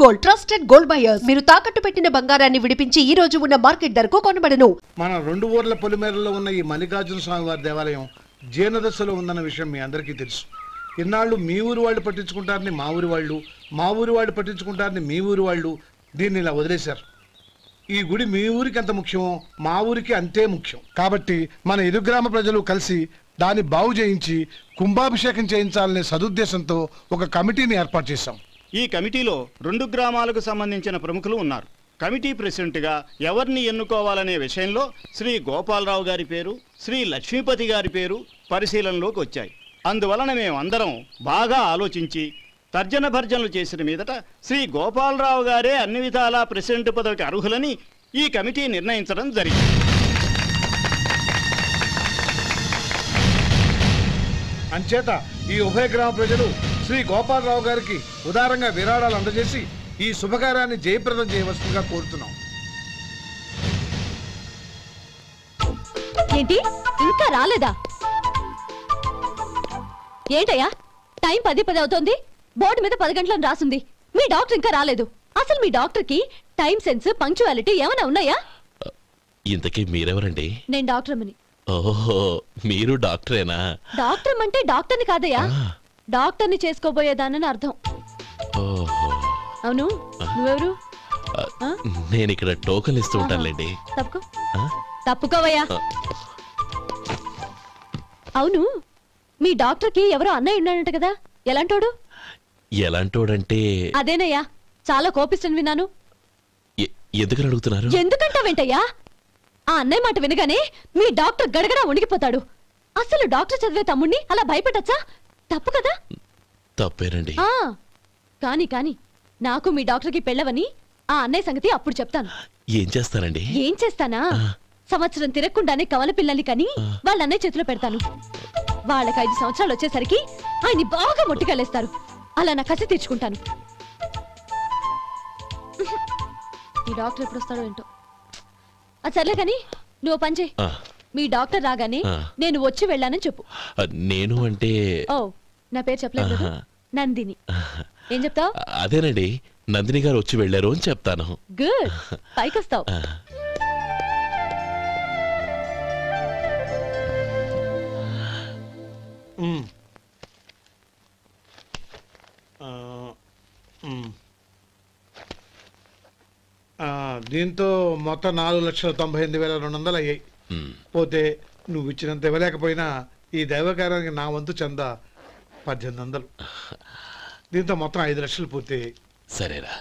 Gold, trusted gold buyers. మీరు తాకట్టు పెట్టిన బంగారాన్ని విడిపించి ఈ రోజు ఉన్న మార్కెట్ ధరకు కొనబడను. మన 2 ఊర్ల పొలిమేరలో ఉన్న ఈ మల్లికార్జున స్వామి వారి దేవాలయం జీర్ణదశలో ఉందన్న విషయం మీ అందరికీ తెలుసు. ఇన్నాళ్ళు మీ ఊరు వాళ్ళు పట్టించుకుంటారని మా ఊరి వాళ్ళు, మా ఊరి వాళ్ళు పట్టించుకుంటారని మీ ఊరి వాళ్ళు దీన్ని ఇలా వదిలేశారు. ఈ గుడి మీ ఊరికి ఎంత ముఖ్యమో మా ఊరికి అంతే ముఖ్యం. కాబట్టి మన ఇరు గ్రామ ప్రజలు కలిసి దాన్ని బాగు చేయించి కుంభాభిషేకం చేయించాలనే సదుద్దేశంతో ఒక కమిటీని ఏర్పాటు చేశాం. ఈ కమిటీలో 2 గ్రామాలకు సంబంధించిన ప్రముఖులు ఉన్నారు. కమిటీ ప్రెసిడెంట్గా ఎవరిని ఎన్నుకోవాలనే విషయంలో శ్రీ గోపాలరావు గారి పేరు, శ్రీ లక్ష్మీపతి గారి పేరు పరిశీలనలోకి వచ్చాయి. అందువలన మేమందరం బాగా ఆలోచించి తర్జన భర్జనలు చేసిన మీదట శ్రీ గోపాలరావు గారే అన్ని విధాలా ప్రెసిడెంట్ పదవికి అర్హులని ఈ కమిటీ నిర్ణయించడం జరిగింది. అంచేత ఈ ఉభయ గ్రామ ప్రజలు శ్రీ గోపాలరావు గారికి ఉదారంగా విరాళాలు అందజేసి ఈ శుభకార్యాన్ని జయప్రదం చేయవలసిందిగా కోరుతున్నాం. ఏంటి ఇంకా రాలేదా? ఏంటయ్యా టైం 10 అవుతోంది. బోర్డు మీద 10 గంటలను రాసుంది. మీ డాక్టర్ ఇంకా రాలేదు. అసలు మీ డాక్టర్ కి టైం సెన్స్, పంక్చువాలిటీ ఏమైనా ఉన్నాయా? ఇంతకీ మీరెవరండి? నేను డాక్టర్ అమ్మని. ఓహో, మీరు డాక్టరేనా? డాక్టర్ అంటే డాక్టర్ని కాదయ్యా, డాక్టర్ని చేసుకోబోయేదానని అర్థం. అవును, నువ్వెవరు? నేను ఇక్కడ టోకన్ ఇస్తూ ఉంటానులేండి. తప్పుకోవయ్యా. అవును, మీ డాక్టర్ కి ఎవరో అన్నయ్య ఉన్నాడంట కదా, ఎలాంటోడు? ఎలాంటోడంటే అదేనయ్యా, చాలా కోపిస్తని విన్నాను. ఎందుకని అడుగుతున్నారు? ఎందుకంటావేంటయ్యా? ఆ అన్నయ్య మాట వినగానే మీ డాక్టర్ గడగడా ఉణిగిపోతాడు. అసలు డాక్టర్ చదివే తమ్ముణ్ణి అలా భయపెట్టచ్చా? తప్పు కదా? తప్పేనండి. కాని కాని నాకు మీ డాక్టర్ కి పెళ్ళవని ఆ అన్నయ్య సంగతి అప్పుడు చెప్తాను. ఏం చేస్తానండి? ఏం చేస్తానా, సంవత్సరం తిరగకుండానే కవల పిల్లల్ని కని వాళ్ళ అన్నయ్య చేతిలో పెడతాను. వాళ్ళకి 5 సంవత్సరాలు వచ్చేసరికి ఆయన్ని బాగా మొట్టికెళ్ళేస్తారు. అలా నా కసి తీర్చుకుంటాను. ఈ డాక్టర్ ఎప్పుడు వస్తాడో ఏంటో. అది సర్లే కానీ నువ్వు పని చేయి. మీ డాక్టర్ రాగానే నేను వచ్చి వెళ్ళానని చెప్పు. నేను అంటే? ఓ, నా పేరు చెప్పలేదు కదా, నందిని. ఏం చెప్తావు? అదేనండి, నందిని గారు వచ్చి వెళ్ళారు అని చెప్తాను. గుడ్, పైకి వస్తావు. దీంతో మొత్తం 4,98,200 అయ్యాయి. పోతే నువ్వు ఇచ్చినంత ఇవ్వలేకపోయినా ఈ దైవకార్యానికి నా వంతు చందా 1800. దీంతో మొత్తం 5 లక్షలు పూర్తయ్యాయి. సరేరా,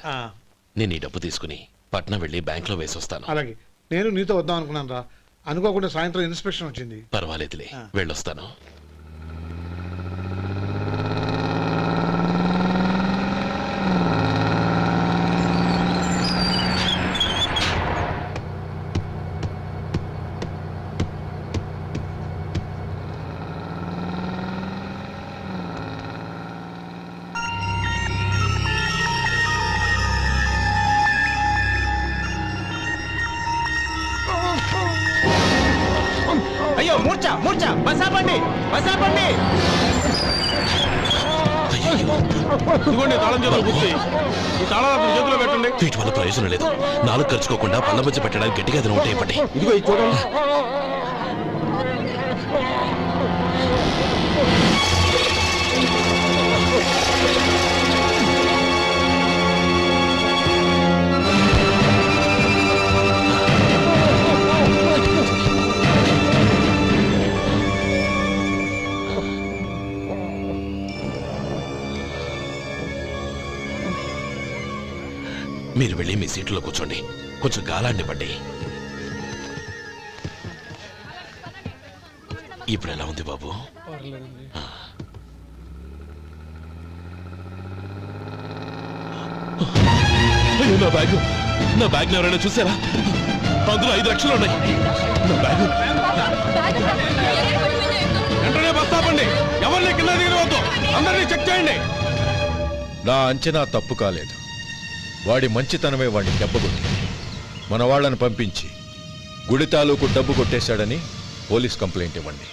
నేను ఈ డబ్బు తీసుకుని పట్నం వెళ్ళి బ్యాంక్ లో వేసి వస్తాను. అలాగే, నేను నీతో వద్దాం అనుకున్నాను రా, అనుకోకుండా సాయంత్రం ఇన్స్పెక్షన్ వచ్చింది. పర్వాలేదులే, వెళ్ళొస్తాను. అయ్యో, మూర్ఛ మూర్ఛ, బసాపండి బసాపండి. ఇదిగోండి తాళం చేతులు గుర్తి, ఈ తాళాలు చేతిలో పెట్టండి. వీటి వల్ల ప్రయోజనం లేదు. 4 ఖర్చుకోకుండా పళ్ళ మధ్య పెట్టడానికి గట్టిగా అది నోటే పట్టి. ఇదిగో ఇది చూడండి. మీరు వెళ్ళి మీ సీట్లో కూర్చోండి, కొంచెం గాలాన్ని పడ్డి. ఇప్పుడు ఎలా ఉంది బాబు? నా బ్యాగ్, నా బ్యాగ్ ఎవరైనా చూసారా? అందులో 5 లక్షలు ఉన్నాయి. నా బ్యాగ్ వెంటనే బస్తాపండి, ఎవరిని కింద దిగవద్దు, అందరినీ చెక్ చేయండి. నా అంచనా తప్పు కాలేదు. వాడి మంచితనమే వాడిని దెబ్బకొట్టింది. మన వాళ్ళని పంపించి గుడి తాలూకు డబ్బు కొట్టేశాడని పోలీస్ కంప్లైంట్ ఇవ్వండి.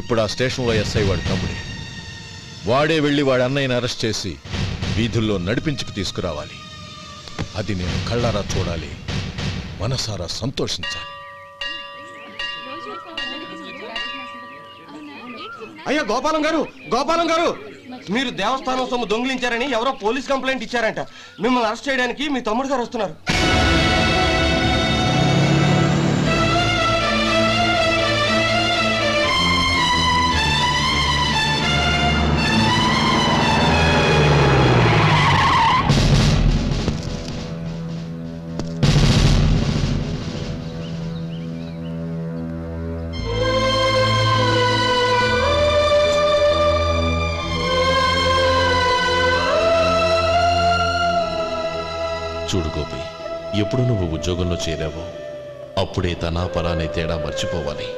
ఇప్పుడు ఆ స్టేషన్లో ఎస్ఐ వాడి తమ్ముడే. వాడే వెళ్ళి వాడి అన్నయ్యని అరెస్ట్ చేసి వీధుల్లో నడిపించుకు తీసుకురావాలి. అది నేను కళ్ళారా చూడాలి, మనసారా సంతోషించాలి. అయ్యా గోపాలం గారు, మీరు దేవస్థానం సొమ్ము దొంగిలించారని ఎవరో పోలీస్ కంప్లైంట్ ఇచ్చారంట. మిమ్మల్ని అరెస్ట్ చేయడానికి మీ తమ్ముడు గారు వస్తున్నారు. చూడు గోపి, ఎప్పుడు నువ్వు ఉద్యోగంలో చేరావో అప్పుడే తనా పరానే తేడా మర్చిపోవాలి.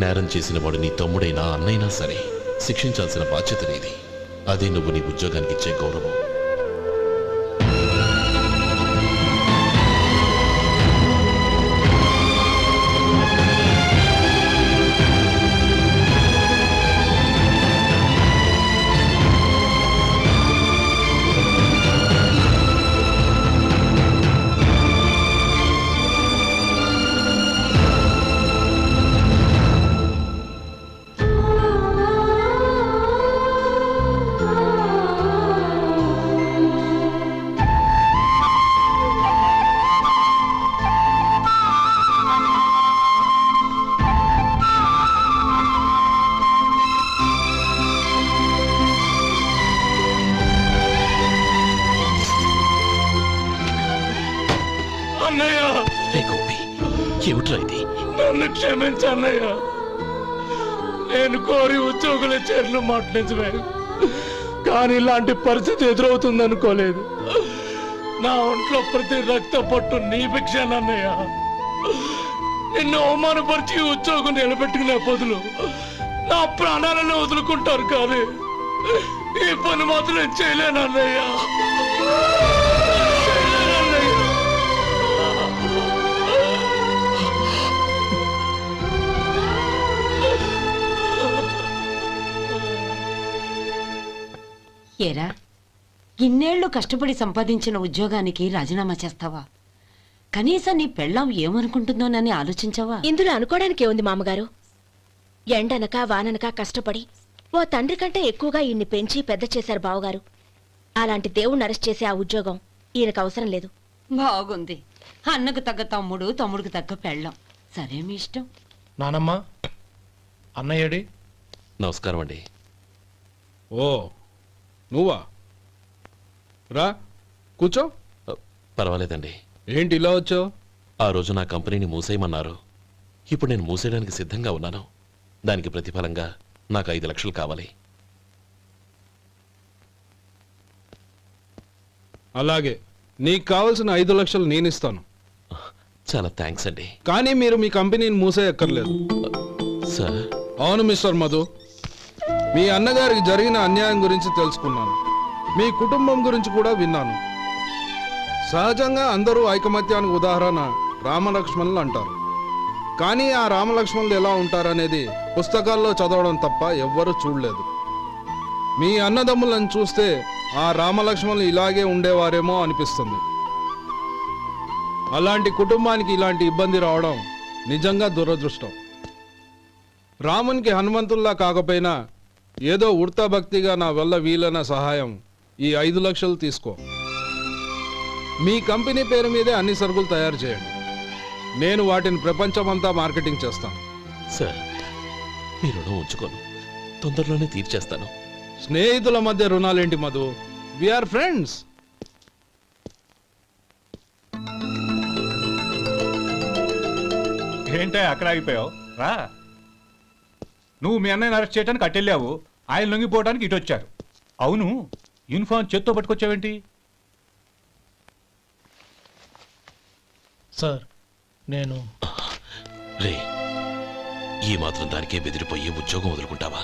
నేరం చేసిన వాడు నీ తమ్ముడైనా అన్నైనా సరే శిక్షించాల్సిన బాధ్యత నీది. అదే నువ్వు నీ ఉద్యోగానికి ఇచ్చే గౌరవం. నన్ను క్షమించన్నయ్య. నేను కోరి ఉద్యోగుల చేరిన మాట నిజమే, కానీ ఇలాంటి పరిస్థితి ఎదురవుతుందనుకోలేదు. నా ఒంట్లో ప్రతి రక్త పట్టు నీ భిక్షానన్నయ్య. నిన్ను అవమానపరిచి ఉద్యోగం నిలబెట్టుకునే బదులు నా ప్రాణాలను వదులుకుంటారు, కానీ ఈ పని మాత్రం నేను చేయలేనన్నయ్య. ఏరా, ఇన్నేళ్లు కష్టపడి సంపాదించిన ఉద్యోగానికి రాజీనామా చేస్తావా? కనీసం నీ పెళ్ళాం ఏమనుకుంటుందోనని ఆలోచించావా? ఇందులో అనుకోవడానికి ఉంది మామగారు. ఎండనక వాననక కష్టపడి ఓ తండ్రి కంటే ఎక్కువగా ఈయన్ని పెంచి పెద్ద చేశారు బావగారు. అలాంటి దేవుణ్ణి అరెస్ట్ చేసే ఆ ఉద్యోగం ఈయనకు అవసరం లేదు. బాగుంది. అన్నకు తగ్గ తమ్ముడు, తమ్ముడికి తగ్గ పెళ్ళాం. సరే, మీ ఇష్టం. నానమ్మా, అన్నయ్యడి. నమస్కారం అండి. ఓ, నువ్వా? రా కూర్చో. పర్వాలేదండి. ఏంటి ఇలా వచ్చావు? ఆ రోజు నా కంపెనీని మూసేయమన్నారు. ఇప్పుడు నేను మూసేయడానికి సిద్ధంగా ఉన్నాను. దానికి ప్రతిఫలంగా నాకు 5 లక్షలు కావాలి. అలాగే, నీకు కావాల్సిన 5 లక్షలు నేను ఇస్తాను. చాలా థ్యాంక్స్ అండి. కానీ మీరు మీ కంపెనీని మూసేయక్కర్లేదు. సార్? అవును మిస్టర్ మధు, మీ అన్నగారికి జరిగిన అన్యాయం గురించి తెలుసుకున్నాను. మీ కుటుంబం గురించి కూడా విన్నాను. సహజంగా అందరూ ఐకమత్యానికి ఉదాహరణ రామలక్ష్మణులు అంటారు. కానీ ఆ రామలక్ష్మణులు ఎలా ఉంటారనేది పుస్తకాల్లో చదవడం తప్ప ఎవ్వరూ చూడలేదు. మీ అన్నదమ్ములను చూస్తే ఆ రామలక్ష్మణులు ఇలాగే ఉండేవారేమో అనిపిస్తుంది. అలాంటి కుటుంబానికి ఇలాంటి ఇబ్బంది రావడం నిజంగా దురదృష్టం. రామునికి హనుమంతుల్లా కాకపోయినా ఏదో ఉడతా భక్తిగా నా వల్ల వీలైన సహాయం ఈ 5 లక్షలు తీసుకో. మీ కంపెనీ పేరు మీదే అన్ని సరుకులు తయారు చేయండి. నేను వాటిని ప్రపంచమంతా మార్కెటింగ్ చేస్తాను. సార్, మీ రుణం ఉంచుకోను, తొందరలోనే తీర్చేస్తాను. స్నేహితుల మధ్య రుణాలేంటి మధు? We are friends. ఏంటే అక్కడ ఆగిపోయావు? రా. నువ్వు మీ అన్నయ్యని అరెస్ట్ చేయడానికి అట్టెళ్ళావు, ఆయన లొంగిపోవడానికి ఇటు వచ్చారు. అవును, యూనిఫామ్ చేత్తో పట్టుకొచ్చావేంటి? సార్, నేను రే, ఈ మాత్రం దానికే బెదిరిపోయి ఉద్యోగం వదులుకుంటావా?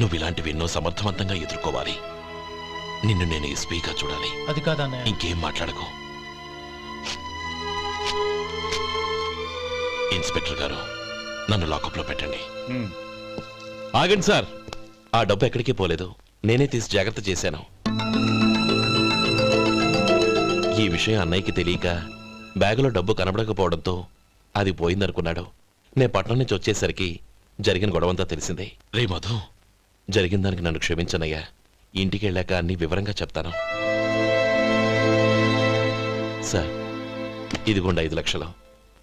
నువ్వు ఇలాంటివి ఎన్నో సమర్థవంతంగా ఎదుర్కోవాలి. నిన్ను నేను ఎస్పీగా చూడాలి. అది కాదన్నయ్య. ఇంకేం మాట్లాడకు. ఇన్స్పెక్టర్ గారు, నన్ను లాకప్లో పెట్టండి. ఆగండి సార్, ఆ డబ్బు ఎక్కడికి పోలేదు, నేనే తీసి జాగ్రత్త చేశాను. ఈ విషయం అన్నయ్యకి తెలియక బ్యాగులో డబ్బు కనబడకపోవడంతో అది పోయిందనుకున్నాడు. నేను పట్నం నుంచి వచ్చేసరికి జరిగిన గొడవంతా తెలిసిందే. రే మధు, జరిగిన దానికి నన్ను క్షమించనయ్యా. ఇంటికి వెళ్ళాక అన్ని వివరంగా చెప్తాను. సార్, ఇదిగోండి 5 లక్షలు.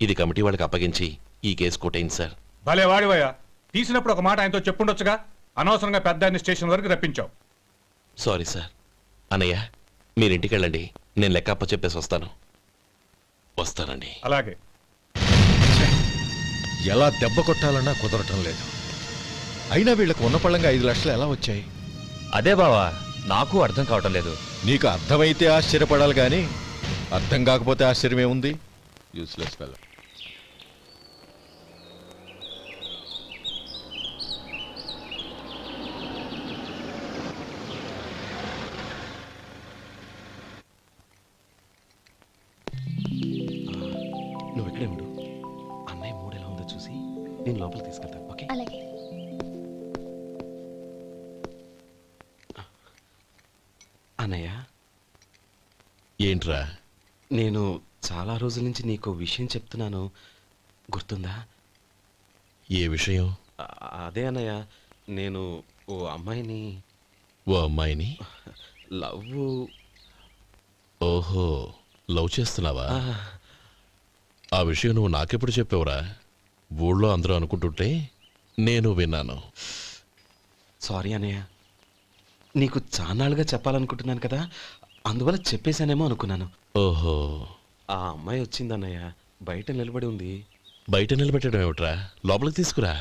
ఇది కమిటీ వాళ్ళకి అప్పగించి ఈ కేసు కొట్టేయండి సార్. భలే వాడివయ్యా, తీసినప్పుడు ఒక మాట ఆయనతో చెప్పుండొచ్చుగా. అనవసరంగా పెద్ద స్టేషన్ వరకు రప్పించావు. Sorry sir. అన్నయ్య, మీరింటికి వెళ్ళండి, నేను లెక్క అప్ప చెప్పేసి వస్తానండి. అలాగే. ఎలా దెబ్బ కొట్టాలన్నా కుదరటం లేదు. అయినా వీళ్ళకు ఉన్న పళ్ళంగా 5 లక్షలు ఎలా వచ్చాయి? అదే బావా, నాకు అర్థం కావటం లేదు. నీకు అర్థమైతే ఆశ్చర్యపడాలి కానీ అర్థం కాకపోతే ఆశ్చర్యమే ఉంది. Useless fellow. నువ్వు ఇక్కడే ఉండు. అన్నయ్య మూడు ఎలా ఉందో చూసి నేను లోపలికి తీసుకెళ్తాను. ఓకే? అలాగే. అన్నయ్య, ఏంట్రా? నేను చాలా రోజుల నుంచి నీకు విషయం చెప్తున్నాను, గుర్తుందా? ఏ విషయం? అదే అన్నయ్య, నేను ఓ అమ్మాయిని లవ్. ఓహో, లవ్ చేస్తున్నావా? ఆ విషయం నువ్వు నాకెప్పుడు చెప్పావురా? ఊళ్ళో అందరూ అనుకుంటుంటే నేను విన్నాను. సారీ అన్నయ్య, నీకు చాన్నాళ్ళుగా చెప్పాలనుకుంటున్నాను కదా, అందువల్ల చెప్పేశానేమో అనుకున్నాను. ఓహో, ఆ అమ్మాయి వచ్చిందన్నయ్య, బయట నిలబడి ఉంది. బయట నిలబెట్టడం ఏమిట్రా? లోపలికి తీసుకురా.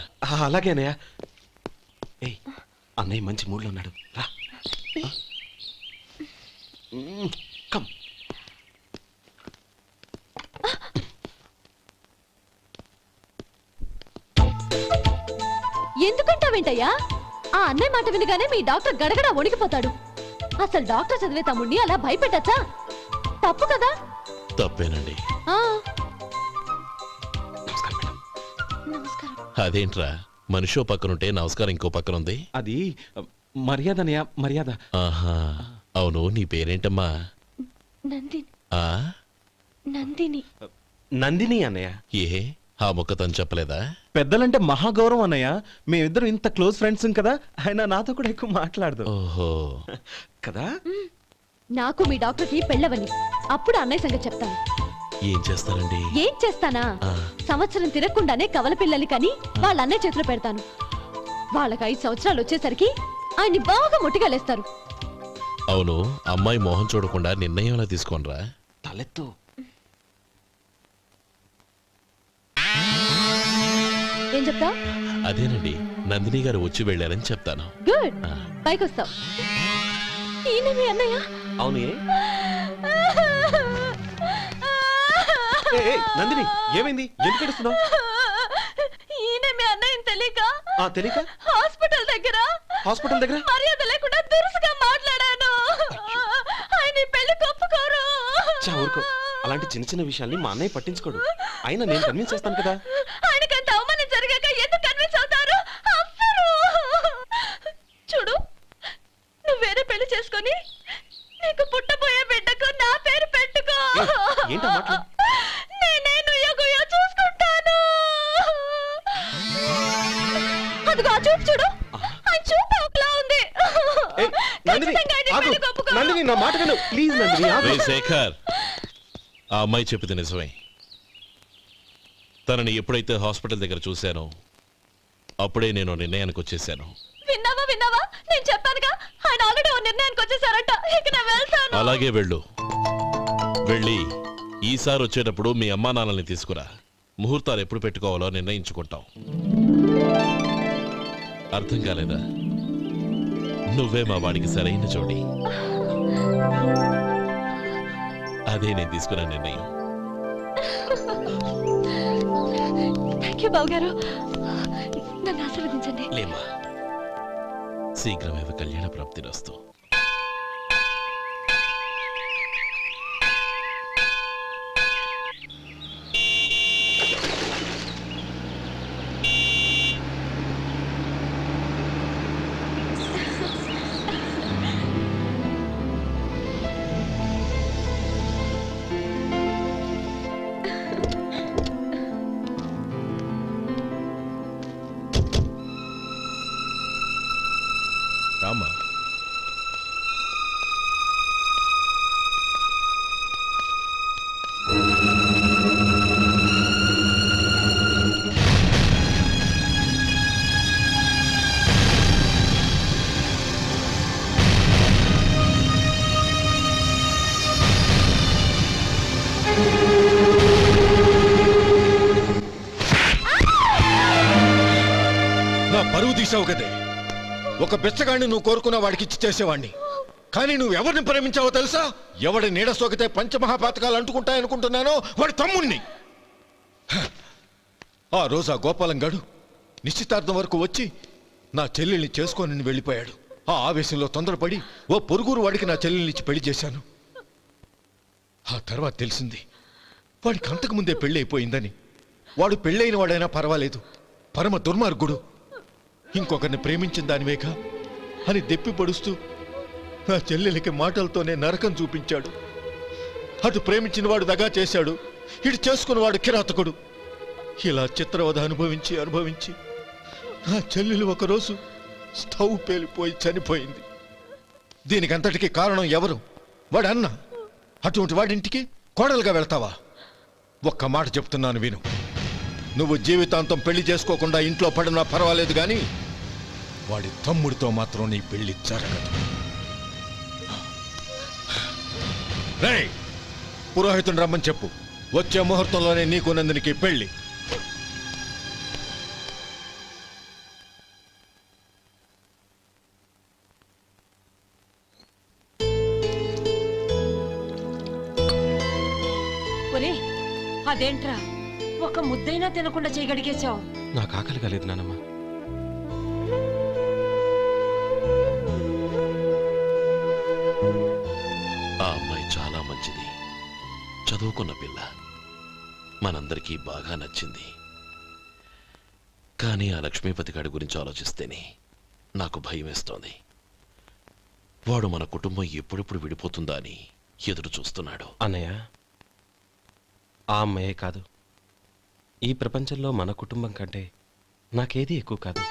అలాగే అన్నయ్య. ఏయ్, అన్నయ్య మంచి మూడ్లో ఉన్నాడు, రా. కమ్. ఎందుకంటావేంటయ్యా? ఆ అన్నయ్య మాట వినగానే మీ డాక్టర్ గడగడ వణికిపోతాడు. అసలు డాక్టర్ చదివే తమ్ముడిని అలా భయపెట్టచ్చా? తప్పు కదా? తప్పేనండి. అదేంట్రా, మనిషో పక్కనుంటే నమస్కారం ఇంకో పక్కనుంది? అది మర్యాద అన్నయ్య, మర్యాద. ఆహా, అవును. నీ పేరేంటమ్మా? నందిని. నందిని అన్నయ్య. ఏ, ఆ మొక్క తను చెప్పలేదా? పెద్దలంటే మహాగౌరవం అన్నయ్య, మేమిద్దరం ఇంత క్లోజ్ ఫ్రెండ్స్ కదా, ఆయన నాతో కూడా ఎక్కువ మాట్లాడదు. ఓహో కదా. నాకు మీ డాక్టర్కి పెళ్ళవని అప్పుడు అన్నయ్య సంగతి చెప్తాను. ఏం చేస్తారండి? ఏం చేస్తానా? సంవత్సరం తిరగకుండానే కవల పిల్లలు కని వాళ్ళ అన్నయ్య చేతిలో పెడతాను. వాళ్ళకి 5 సంవత్సరాలు వచ్చేసరికి ఆయన్ని బాగా ముట్టిగలేస్తారు. అవును, అమ్మాయి మోహం చూడకుండా నిర్ణయం ఎలా తీసుకోనరా? తలెత్తు. ఏం చెప్తా? అదేనండి, నందిని గారు వచ్చి వెళ్ళారని చెప్తాను. గుడ్, పైకి వస్తావు. ఈయన మీ అన్నయ్య? అవును. నందిని, ఏమైంది? ఎందుకు ఏడుస్తున్నావు? ఈయన మీ అన్నయ్యని తెలియక తెలియక హాస్పిటల్ దగ్గర మర్యాద లేకుండా దురుసుగా మాట్లాడాను. ఆయన పెళ్లి ఒప్పుకోరు. ఊరుకో, అలాంటి చిన్న చిన్న విషయాల్ని మా అన్నయ్య పట్టించుకోడు. అయినా నేను కన్విన్స్ చేస్తాను కదా. ఆయనకంత అవమానం జరిగాక ఎందుకు కన్విన్స్ అవుతారు? చూడు, నువ్వు వేరే పెళ్లి చేసుకొని నీకు పుట్టబోయే బిడ్డకు నా పేరు పెట్టుకో. ఏంటో మాట్లాడు. నేనే నుయ్యగుయ్య చూసుకుంటాను. అదిగో ఆ చూపు చూడు, ఆయన చూపు ఒకలా ఉంది. నందిని, నా మాట విను ప్లీజ్. నందిని, శేఖర్, ఆ అమ్మాయి చెప్పింది నిజమే. తనని ఎప్పుడైతే హాస్పిటల్ దగ్గర చూశానో అప్పుడే నేను నిర్ణయానికి వచ్చేసాను. విన్నావా? నేను చెప్పానుగా, ఆయన ఆల్రెడీ ఓ నిర్ణయానికి వచ్చేసారట. ఇక నేను వెళ్తాను. అలాగే వెళ్ళు. వెళ్ళి ఈసారి వచ్చేటప్పుడు మీ అమ్మా నాన్నల్ని తీసుకురా. ముహూర్తాలు ఎప్పుడు పెట్టుకోవాలో నిర్ణయించుకుంటాం. అర్థం కాలేదా? నువ్వే మా వాడికి సరైన జోడి. అదే నేను తీసుకున్న నిర్ణయం. థాంక్యూ బావగారు, నన్ను ఆశీర్వదించండి. లేమా, శీఘ్రమేవ కళ్యాణ ప్రాప్తిరస్తు. తీసావు కదే. ఒక బెచ్చగాడిని నువ్వు కోరుకున్న వాడికి ఇచ్చి చేసేవాడిని. కానీ నువ్వు ఎవరిని ప్రేమించావో తెలుసా? ఎవడి నీడ సోకితే పంచమహాపాతకాలు అంటుకుంటాయనుకుంటున్నానో వాడి తమ్ముణ్ణి. ఆ రోజు ఆ గోపాలం గాడు నిశ్చితార్థం వరకు వచ్చి నా చెల్లెల్ని చేసుకొని వెళ్ళిపోయాడు. ఆ ఆవేశంలో తొందరపడి ఓ పొరుగురు వాడికి నా చెల్లెల్నిచ్చి పెళ్లి చేశాను. ఆ తర్వాత తెలిసింది వాడికి అంతకుముందే పెళ్లి అయిపోయిందని. వాడు పెళ్ళైన వాడైనా పర్వాలేదు, పరమ దుర్మార్గుడు. ఇంకొకరిని ప్రేమించిన దానివేగా అని దెప్పి పడుస్తూ నా చెల్లెలకి మాటలతోనే నరకం చూపించాడు. అటు ప్రేమించిన వాడు దగా చేశాడు, ఇటు చేసుకున్నవాడు కిరాతకుడు. ఇలా చిత్రవధ అనుభవించి అనుభవించి నా చెల్లెలు ఒకరోజు స్టవ్ పేలిపోయి చనిపోయింది. దీనికంతటికీ కారణం ఎవరు? వాడు అన్న. అటువంటి వాడింటికి కోడలుగా వెళ్తావా? ఒక్క మాట చెప్తున్నాను విను. నువ్వు జీవితాంతం పెళ్లి చేసుకోకుండా ఇంట్లో పడినా పర్వాలేదు, కానీ వాడి తమ్ముడితో మాత్రం నీ పెళ్లి జరగదు. రేయ్, పురోహితుని రమ్మని చెప్పు. వచ్చే ముహూర్తంలోనే నీకు నందినికి పెళ్లి. అదేంట్రా ఒక ముద్దైనా తినకుండా చేయగడిగేశావు? నాకు ఆకలి కాలేదు నానమ్మ. ఆ అమ్మాయి చాలా మంచిది, చదువుకున్న పిల్ల, మనందరికీ బాగా నచ్చింది. కానీ ఆ లక్ష్మీపతి గారి గురించి ఆలోచిస్తేనే నాకు భయం వేస్తోంది. వాడు మన కుటుంబం ఎప్పుడెప్పుడు విడిపోతుందా అని ఎదురు చూస్తున్నాడు. అన్నయ్య, ఆ అమ్మాయే కాదు, ఈ ప్రపంచంలో మన కుటుంబం కంటే నాకేది ఎక్కువ కాదు.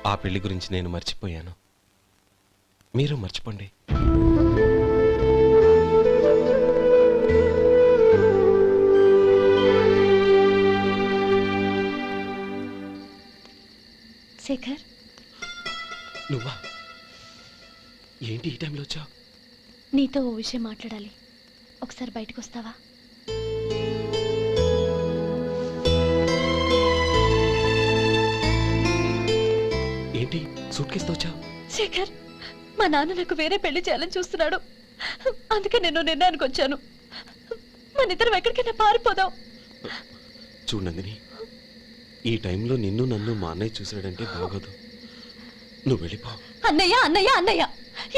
ఆ పెళ్లి గురించి నేను మర్చిపోయాను, మీరు మర్చిపోండి. శేఖర్, నువ్వా? ఏంటి ఈ టైంలో వచ్చావు? నీతో ఓ విషయం మాట్లాడాలి, ఒకసారి బయటకు వస్తావా? ఏంటి సూట్ కేసుతో వచ్చావు? శేఖర్, మా నాన్న నాకు వేరే పెళ్లి చేయాలని చూస్తున్నాడు. అందుకే నేను నిర్ణయానికి వచ్చాను. మన ఇద్దరం ఎక్కడికైనా పారిపోదాం. చూడు నందిని, ఈ టైంలో నిన్ను నన్ను మా అన్నయ్య చూసాడంటే బాగోదు. నువ్వు వెళ్ళిపో. అన్నయ్య అన్నయ్య అన్నయ్య,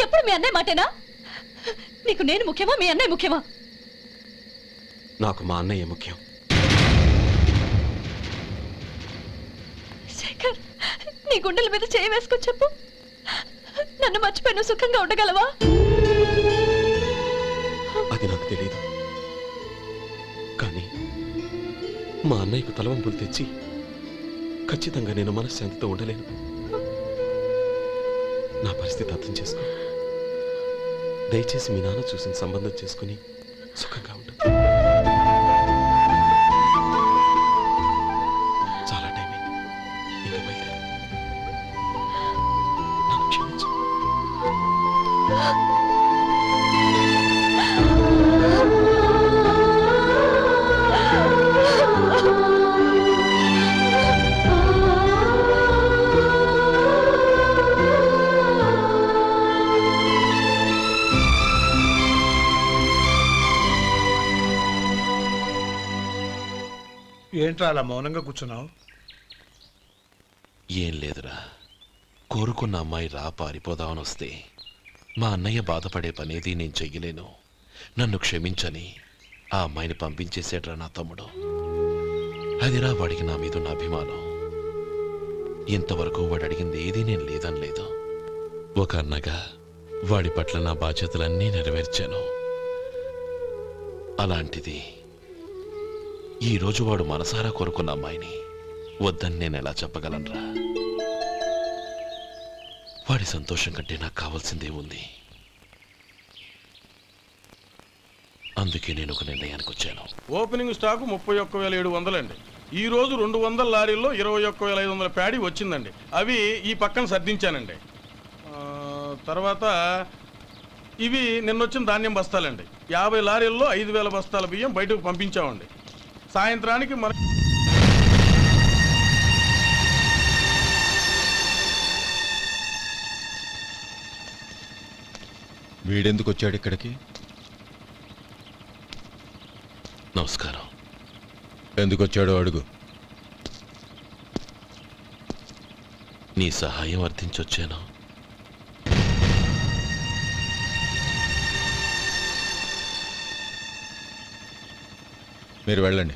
ఎప్పుడు మీ అన్నయ్య మాటేనా? నీకు నేను ముఖ్యమా, మీ అన్నయ్య ముఖ్యమా? నాకు మా అన్నయ్య ముఖ్యం. శేఖర్, నీ గుండెల మీద చేయి వేసుకొని చెప్పు, నన్ను మర్చిపోయిన సుఖంగా ఉండగలవా? అది నాకు తెలియదు, కానీ మా అన్నయ్యకు తలవంపులు తెచ్చి ఖచ్చితంగా నేను మనశ్శాంతితో ఉండలేను. నా పరిస్థితి అర్థం చేసుకో. దయచేసి మీ నాన్న చూసిన సంబంధం చేసుకుని సుఖంగా ఉండు. చాలా టైం అయింది, ఇంకా బయలుదేరు. నన్ను క్షమించు. ఏంట్రా అలా మౌనంగా కూర్చున్నావు? ఏం లేదురా, కోరుకున్న అమ్మాయి రా పారిపోదామని వస్తే మా అన్నయ్య బాధపడే పనేది నేను చెయ్యలేను, నన్ను క్షమించని ఆ అమ్మాయిని పంపించేసాడ్రా నా తమ్ముడు. అదిరా వాడికి నా మీద ఉన్న అభిమానం. ఇంతవరకు వాడు అడిగింది ఏదీ నేను లేదని లేదు. ఒక అన్నగా వాడి పట్ల నా బాధ్యతలన్నీ నెరవేర్చాను. అలాంటిది ఈరోజు వాడు మనసారా కోరుకున్న అమ్మాయిని వద్దని నేను ఎలా చెప్పగలనురా? వాడి సంతోషం కంటే నాకు కావాల్సిందే ఉంది. అందుకే నేను ఒక నిర్ణయానికి వచ్చాను. ఓపెనింగ్ స్టాకు 31,700 అండి. ఈ రోజు 200 లారీల్లో 21,500 ప్యాడీ వచ్చిందండి. అవి ఈ పక్కన సర్దించానండి. తర్వాత ఇవి నిన్నొచ్చిన ధాన్యం బస్తాలండి. 50 లారీల్లో 5,000 బస్తాల బియ్యం బయటకు పంపించామండి. సాయంత్రానికి మన వీడెందుకు వచ్చాడు ఇక్కడికి? నమస్కారం. ఎందుకు వచ్చాడో అడుగు. నీ సహాయం అర్థించొచ్చాను. మీరు వెళ్ళండి.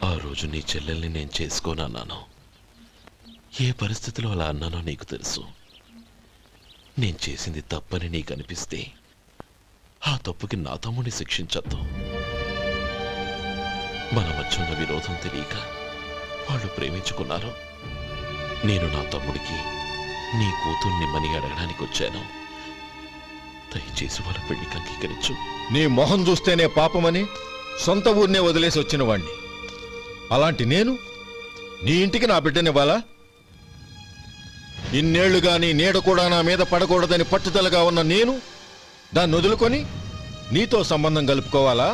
ఆ రోజు నీ చెల్లెల్ని నేను చేసుకోనన్నాను. ఏ పరిస్థితిలో అలా అన్నానో నీకు తెలుసు. నేను చేసింది తప్పని నీకు అనిపిస్తే ఆ తప్పుకి నా తమ్ముడిని శిక్షించద్దు. మన మధ్య ఉన్న విరోధం తెలియక వాళ్ళు ప్రేమించుకున్నారు. నేను నా తమ్ముడికి నీ కూతుర్ని మని అడగడానికి వచ్చాను. దయచేసి వాళ్ళ పెళ్లికి అంగీకరించు. నీ మొహం చూస్తేనే పాపమని సొంత ఊరినే వదిలేసి వచ్చిన వాణ్ణి. అలాంటి నేను నీ ఇంటికి నా బిడ్డనివ్వాలా? ఇన్నేళ్లుగా నీ నీడ కూడా నా మీద పడకూడదని పట్టుదలగా ఉన్న నేను దాన్ని వదులుకొని నీతో సంబంధం కలుపుకోవాలా?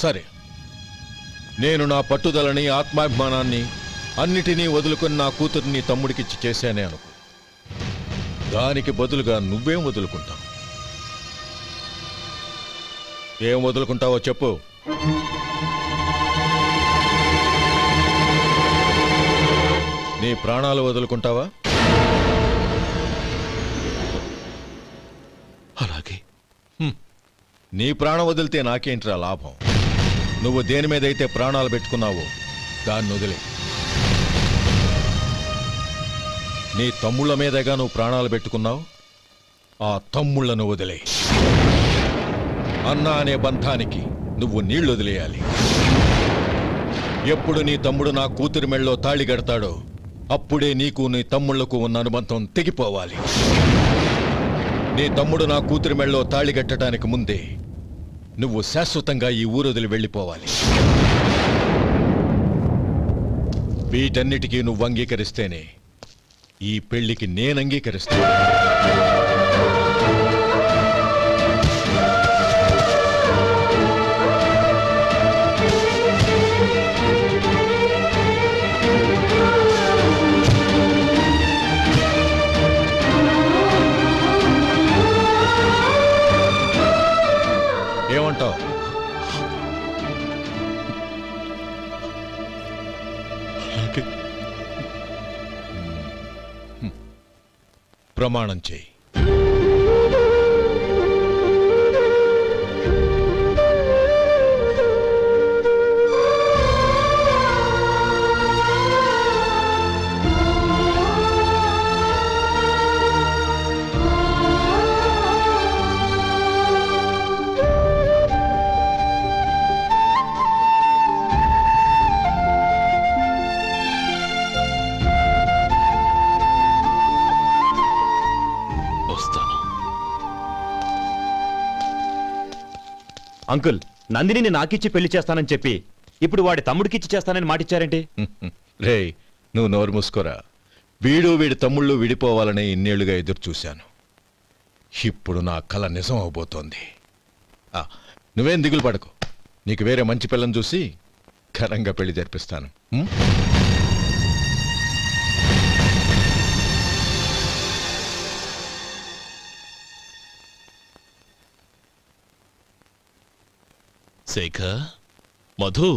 సరే, నేను నా పట్టుదలని ఆత్మాభిమానాన్ని అన్నిటినీ వదులుకొని నా కూతుర్ని తమ్ముడికిచ్చి చేశానే అనుకో. దానికి బదులుగా నువ్వేం వదులుకుంటావు? ఏం వదులుకుంటావో చెప్పు. నీ ప్రాణాలు వదులుకుంటావా? అలాగే. నీ ప్రాణం వదిలితే నాకేంట్రా లాభం? నువ్వు దేని మీదైతే ప్రాణాలు పెట్టుకున్నావో దాన్ని వదిలే. నీ తమ్ముళ్ళ మీదగా నువ్వు ప్రాణాలు పెట్టుకున్నావు. ఆ తమ్ముళ్లను వదిలే. అన్న అనే బంధానికి నువ్వు నీళ్లు వదిలేయాలి. ఎప్పుడు నీ తమ్ముడు నా కూతురి మెళ్ళలో తాళి కడతాడో అప్పుడే నీకు నీ తమ్ముళ్లకు ఉన్న అనుబంధం తెగిపోవాలి. నీ తమ్ముడు నా కూతురి మెళ్ళలో తాళి కట్టడానికి ముందే నువ్వు శాశ్వతంగా ఈ ఊరొదిలి వెళ్ళిపోవాలి. వీటన్నిటికీ నువ్వు అంగీకరిస్తేనే ఈ పెళ్లికి నేను అంగీకరిస్తాను. ఏమంటావు? ప్రమాణం చేయి. అంకుల్, నందిని నాకిచ్చి పెళ్లి చేస్తానని చెప్పి ఇప్పుడు వాడి తమ్ముడికిచ్చి చేస్తానని మాటిచ్చారేంటి? రే, నువ్వు నోరు మూసుకోరా. వీడి తమ్ముళ్ళు విడిపోవాలని ఇన్నేళ్లుగా ఎదురు చూశాను. ఇప్పుడు నా కల నిజం అవబోతోంది. నువ్వేం దిగులు పడకు. నీకు వేరే మంచి పిల్లని చూసి ఘనంగా పెళ్లి జరిపిస్తాను. శేఖర్, మధు,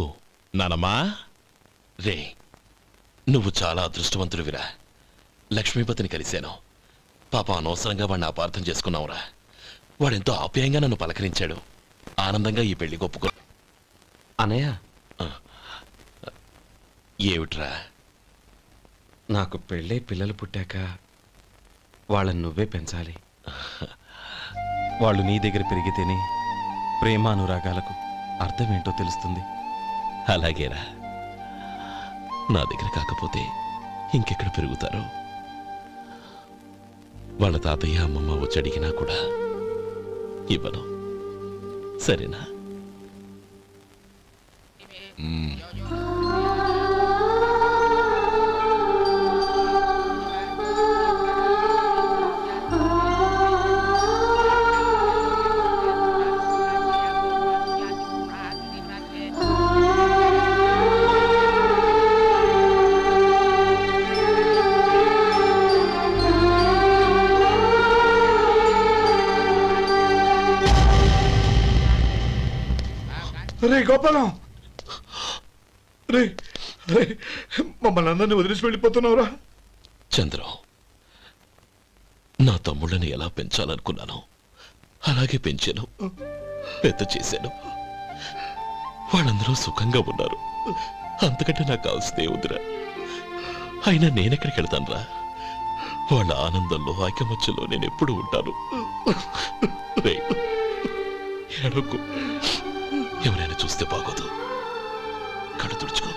నానమ్మా, రే, నువ్వు చాలా అదృష్టవంతుడివిరా. లక్ష్మీపతిని కలిశాను. పాప అనవసరంగా వాడిని అపార్థం చేసుకున్నావురా. వాడెంతో ఆప్యాయంగా నన్ను పలకరించాడు. ఆనందంగా ఈ పెళ్లి గొప్పుకో. అనయ్య, ఏమిట్రా? నాకు పెళ్ళై పిల్లలు పుట్టాక వాళ్ళని నువ్వే పెంచాలి. వాళ్ళు నీ దగ్గర పెరిగితేనే ప్రేమానురాగాలకు అర్థమేంటో తెలుస్తుంది. అలాగేరా. నా దగ్గర కాకపోతే ఇంకెక్కడ పెరుగుతారో. వాళ్ళ తాతయ్య అమ్మమ్మ వచ్చి అడిగినా కూడా ఇవ్వను. సరేనా? గోపాలం, రే రే, మమ్మల్ని అందరినీ వదిలేసి వెళ్ళిపోతున్నావురా? చంద్రం, నా తమ్ముళ్ళని ఎలా పెంచాలనుకున్నానో అలాగే పెంచాను, పెద్ద చేశాను. వాళ్ళందరూ సుఖంగా ఉన్నారు, అంతకంటే నాకు కావాల్సిందే వద్దురా. అయినా నేనెక్కడికి వెళ్తానురా? వాళ్ళ ఆనందంలో ఐకమత్యంలో నేను ఎప్పుడు ఉంటాను. ఎడకు, ఎవరైనా చూస్తే బాగోదు. కళ్ళు తుడుచుకో,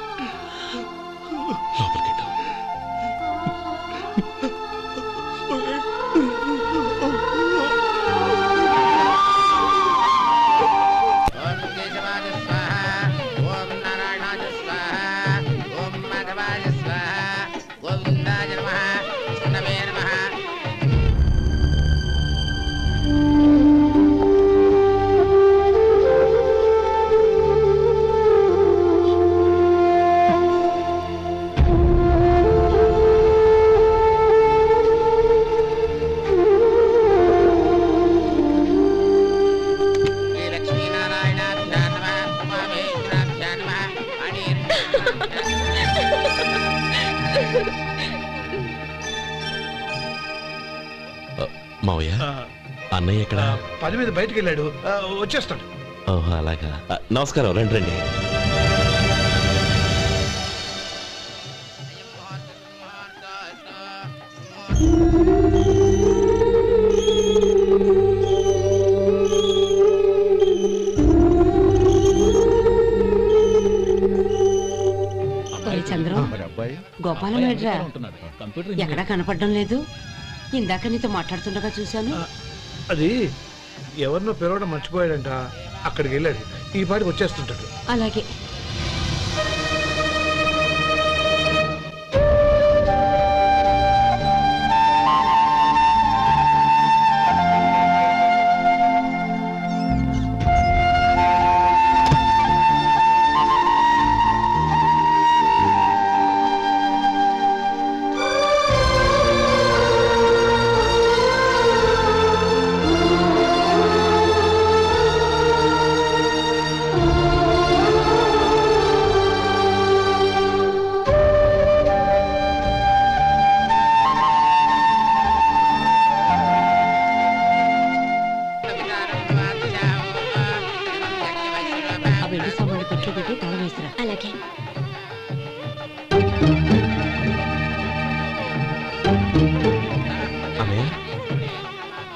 లోపలికి వెళ్ళు. మావయ్య, అన్నయ్య ఎక్కడ? పని మీద బయటికి వెళ్ళాడు, వచ్చేస్తాడు. ఓహో అలాగా. నమస్కారం, రండి రండి. చంద్రం, గోపాలం ఎడ్రా ఎక్కడా కనపడడం లేదు. ఇందాక నీతో మాట్లాడుతుండగా చూశాను. అది ఎవరినో పిలవడం మర్చిపోయాడంట, అక్కడికి వెళ్ళాడు. ఈ పాటికి వచ్చేస్తుంటాడు. అలాగే.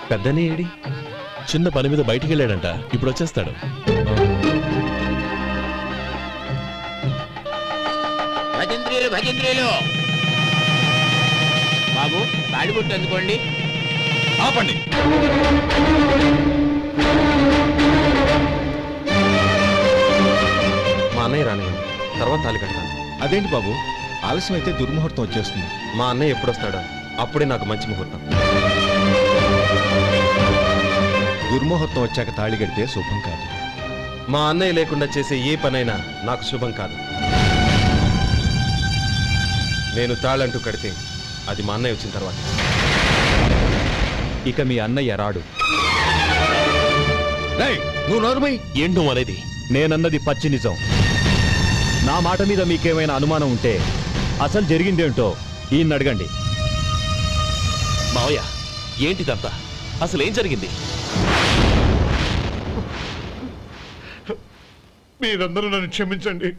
పెద్దనే ఏడి? చిన్న పని మీద బయటికి వెళ్ళాడంట, ఇప్పుడు వచ్చేస్తాడు. భజంత్రీలు భజంత్రీలు బాబు, తాడిబొట్టు అందుకోండి. ఆపండి. మా అన్నయ్య రానివ్వండి, తర్వాత తాళి కడతాను. అదేంటి బాబు, ఆలస్యం అయితే దుర్ముహూర్తం వచ్చేస్తుంది. మా అన్నయ్య ఎప్పుడు వస్తాడో అప్పుడే నాకు మంచి ముహూర్తం. దుర్ముహూర్తం వచ్చాక తాళి కడితే శుభం కాదు. మా అన్నయ్య లేకుండా చేసే ఏ పనైనా నాకు శుభం కాదు. నేను తాళంటూ కడితే అది మా అన్నయ్య వచ్చిన తర్వాత. ఇక మీ అన్నయ్య రాడు. నువ్వు నోరుమై. ఏంటో అనేది? నేనన్నది పచ్చి నిజం. నా మాట మీద మీకేమైనా అనుమానం ఉంటే అసలు జరిగిందేంటో ఈయన్ని అడగండి. మావయ్య, ఏంటిదంతా? అసలు ఏం జరిగింది? మీరందరూ నన్ను క్షమించండి.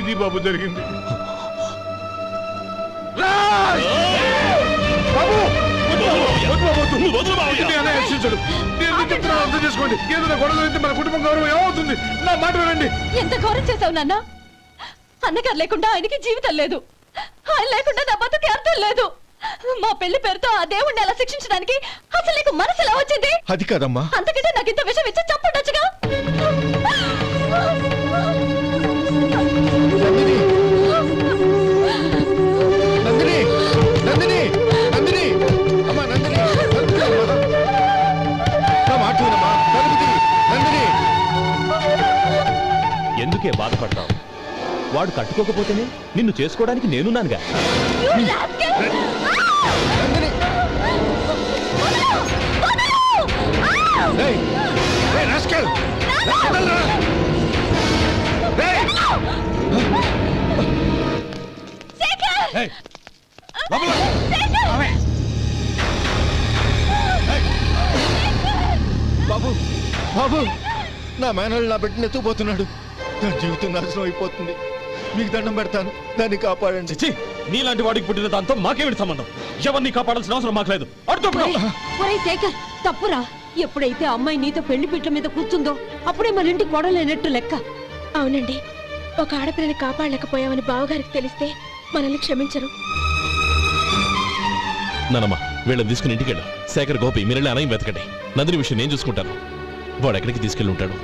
ఇది బాబు జరిగింది. అర్థం చేసుకోండి. ఏదైనా గొడవ జరిగితే మన కుటుంబం గౌరవం ఏమవుతుంది? నా మాట వినండి. ఎంత ఘోరం చేసావు నాన్న? అన్నగారు లేకుండా ఆయనకి జీవితం లేదు, ఆయన లేకుండా నా బతుకి అర్థం లేదు. మా పెళ్లి పేరుతో ఆ దేవుణ్ణి ఎలా శిక్షించడానికి అసలు నీకు మనసు ఎలా వచ్చింది? అది కాదమ్మా. అంతకంటే నాకు ఇంత విషయం ఇచ్చి చంపడొచ్చుగా. నందిని, నందిని, నందిని, అమ్మా నందిని, ఎందుకే బాధపడతావు? వాడు కట్టుకోకపోతేనే నిన్ను చేసుకోవడానికి నేనున్నానుగా. బాబు బాబు, నా మేనల్ని నా బిడ్డను ఎత్తుకుపోతున్నాడు. దాని జీవితం నాశనం అయిపోతుంది. మీకు దండం పెడతాను, దాన్ని కాపాడండి. నీలాంటి వాడికి పుట్టిన దాంతో మాకేమిటి సంబంధం? ఎవరిని కాపాడాల్సిన అవసరం మాకు లేదు. ఒరేయ్ శేఖర్, తప్పురా. ఎప్పుడైతే అమ్మాయి నీతో పెళ్లి పీటల మీద కూర్చుందో అప్పుడే మన ఇంటి కొడలేనట్టు లెక్క. అవునండి, ఒక ఆడపిల్లని కాపాడలేకపోయామని బావగారికి తెలిస్తే మనల్ని క్షమించరు. నానమ్మ, వీళ్ళని తీసుకుని ఇంటికి వెళ్ళు. శేఖర్, గోపి, మీరెళ్ళి అన్నయ్య వెతకండి. నందిని విషయం నేను చూసుకుంటాను. వాడు ఎక్కడికి తీసుకెళ్ళి ఉంటాడు.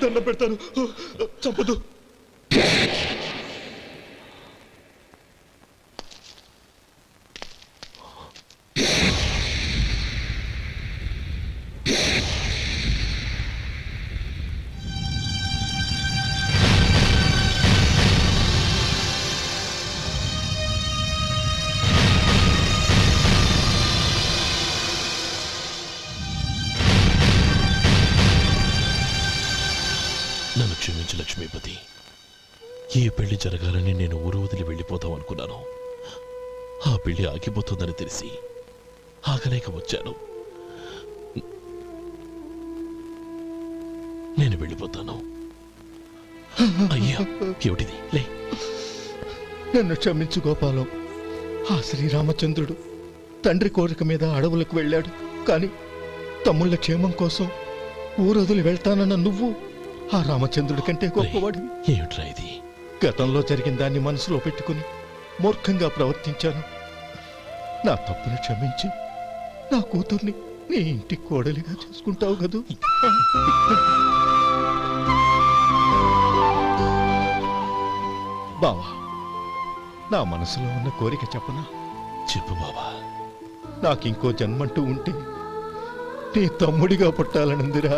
దండం పెడతాను, చంపదు. నన్ను క్షమించు లక్ష్మీపతి. ఈ పెళ్లి జరగాలని నేను ఊరు వదిలి వెళ్ళిపోతాం అనుకున్నాను. ఆ పెళ్లి ఆగిపోతుందని తెలిసి ఆగలేక వచ్చాను. నేను వెళ్ళిపోతాను. అయ్యా, ఏమిటిది? లే, నన్ను క్షమించు గోపాలం. ఆ శ్రీరామచంద్రుడు తండ్రి కోరిక మీద అడవులకు వెళ్ళాడు. కానీ తమ్ముళ్ళ క్షేమం కోసం ఊరొదిలి వెళ్తానన్న నువ్వు ఆ రామచంద్రుడి కంటే గొప్పవాడివి. ఏమిట్రా ఇది? గతంలో జరిగిన దాన్ని మనసులో పెట్టుకుని మూర్ఖంగా ప్రవర్తించాను. నా తప్పును క్షమించి నా కూతుర్ని నీ ఇంటి కోడలిగా చేసుకుంటావు కదూ? బావా, నా మనసులో ఉన్న కోరిక చెప్పనా? చెప్పు బావా. నాకింకో జన్మంటూ ఉంటే నీ తమ్ముడిగా పుట్టాలనుందిరా.